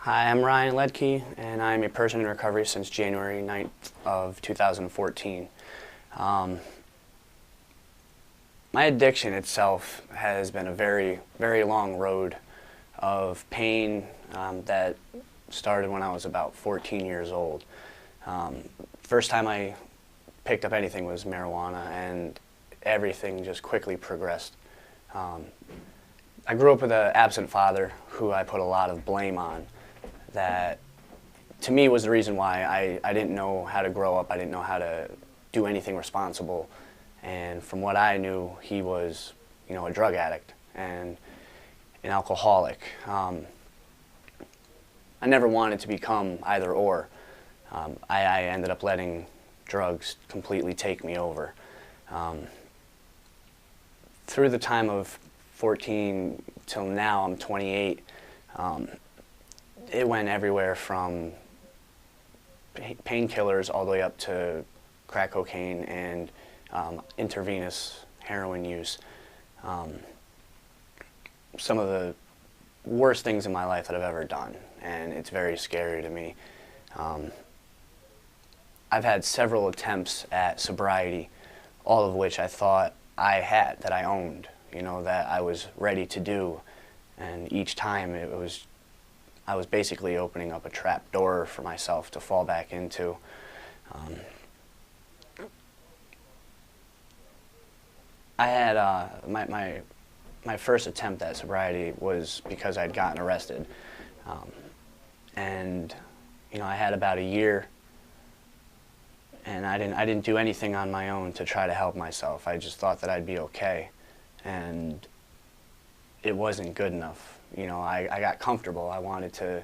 Hi, I'm Ryan Ledke, and I'm a person in recovery since January 9th of 2014. Um, my addiction itself has been a very, very long road of pain that started when I was about 14 years old. First time I picked up anything was marijuana, and everything just quickly progressed. I grew up with an absent father who I put a lot of blame on. That to me was the reason why I didn't know how to grow up. I didn't know how to do anything responsible. And from what I knew, he was, a drug addict and an alcoholic. I never wanted to become either or. I ended up letting drugs completely take me over. Through the time of 14 till now, I'm 28. It went everywhere from painkillers all the way up to crack cocaine and intravenous heroin use. Some of the worst things in my life that I've ever done, and it's very scary to me. I've had several attempts at sobriety, all of which I thought I had, that I owned, that I was ready to do, and each time I was basically opening up a trap door for myself to fall back into. I had my first attempt at sobriety was because I'd gotten arrested, and I had about a year, and I didn't do anything on my own to try to help myself. I just thought that I'd be okay, and it wasn't good enough. I got comfortable. I wanted to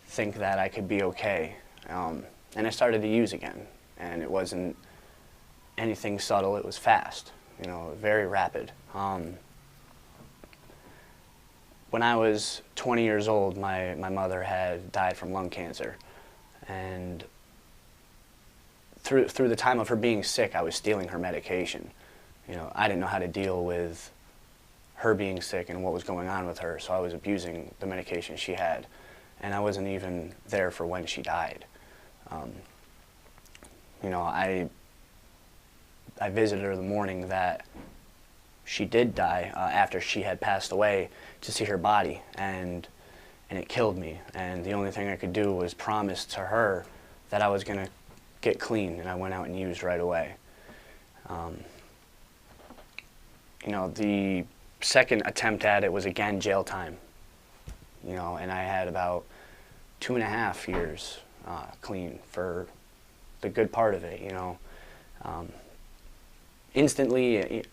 think that I could be okay. And I started to use again. And it wasn't anything subtle. It was fast, very rapid. When I was 20 years old, my mother had died from lung cancer. And through the time of her being sick, I was stealing her medication. I didn't know how to deal with her being sick and what was going on with her, so I was abusing the medication she had, and I wasn't even there for when she died. I visited her the morning that she did die, after she had passed away, to see her body, and it killed me. And the only thing I could do was promise to her that I was going to get clean, and I went out and used right away. The second attempt at it was again jail time, and I had about 2.5 years clean for the good part of it. Instantly,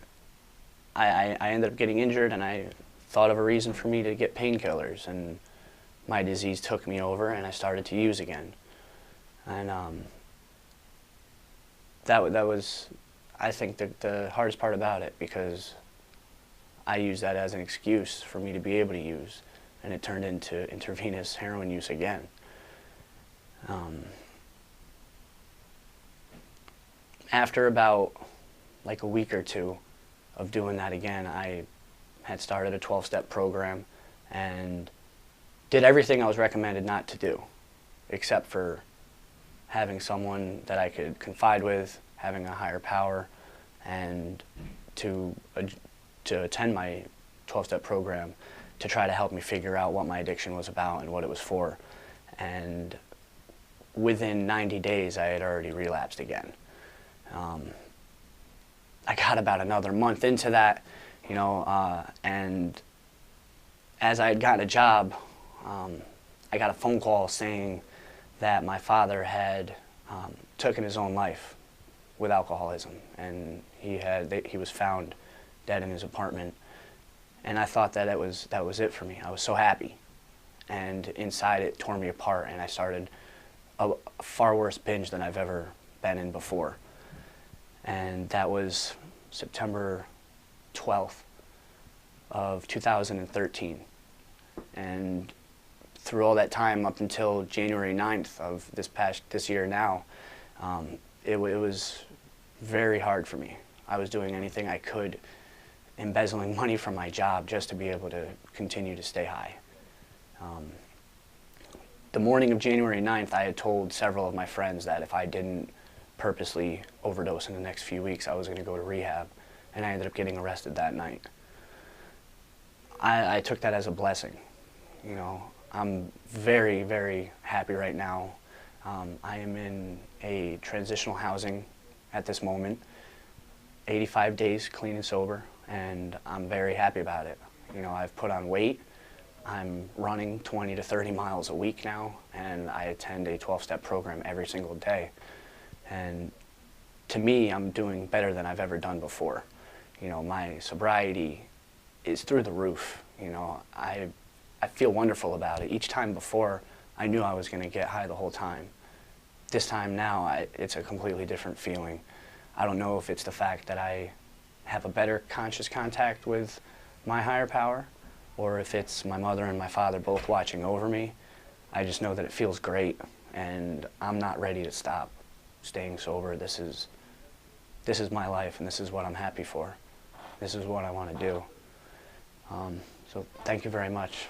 I ended up getting injured, and I thought of a reason for me to get painkillers, and my disease took me over, and I started to use again. And that was, I think, the hardest part about it, because I used that as an excuse for me to be able to use, and it turned into intravenous heroin use again. After about like a week or two of doing that again, I had started a 12-step program and did everything I was recommended not to do, except for having someone that I could confide with, having a higher power, and to attend my 12-step program to try to help me figure out what my addiction was about and what it was for. And within 90 days, I had already relapsed again. I got about another month into that, and as I had gotten a job, I got a phone call saying that my father had taken his own life with alcoholism, and he was found dead in his apartment. And I thought that was it for me. I was so happy, and inside it tore me apart, and I started a far worse binge than I've ever been in before. And that was September 12th of 2013. And through all that time up until January 9th of this year now, it was very hard for me. I was doing anything I could, embezzling money from my job just to be able to continue to stay high. the morning of January 9th, I had told several of my friends that if I didn't purposely overdose in the next few weeks, I was going to go to rehab, and I ended up getting arrested that night. I took that as a blessing. You know, I'm very, very happy right now. I am in a transitional housing at this moment, 85 days clean and sober, and I'm very happy about it. You know, I've put on weight. I'm running 20 to 30 miles a week now, and I attend a 12-step program every single day. And to me, I'm doing better than I've ever done before. You know, my sobriety is through the roof. You know, I feel wonderful about it. Each time before, I knew I was going to get high the whole time. This time now, it's a completely different feeling. I don't know if it's the fact that I have a better conscious contact with my higher power, or if it's my mother and my father both watching over me. I just know that it feels great, and I'm not ready to stop staying sober. This is my life, and this is what I'm happy for. This is what I want to do. So thank you very much.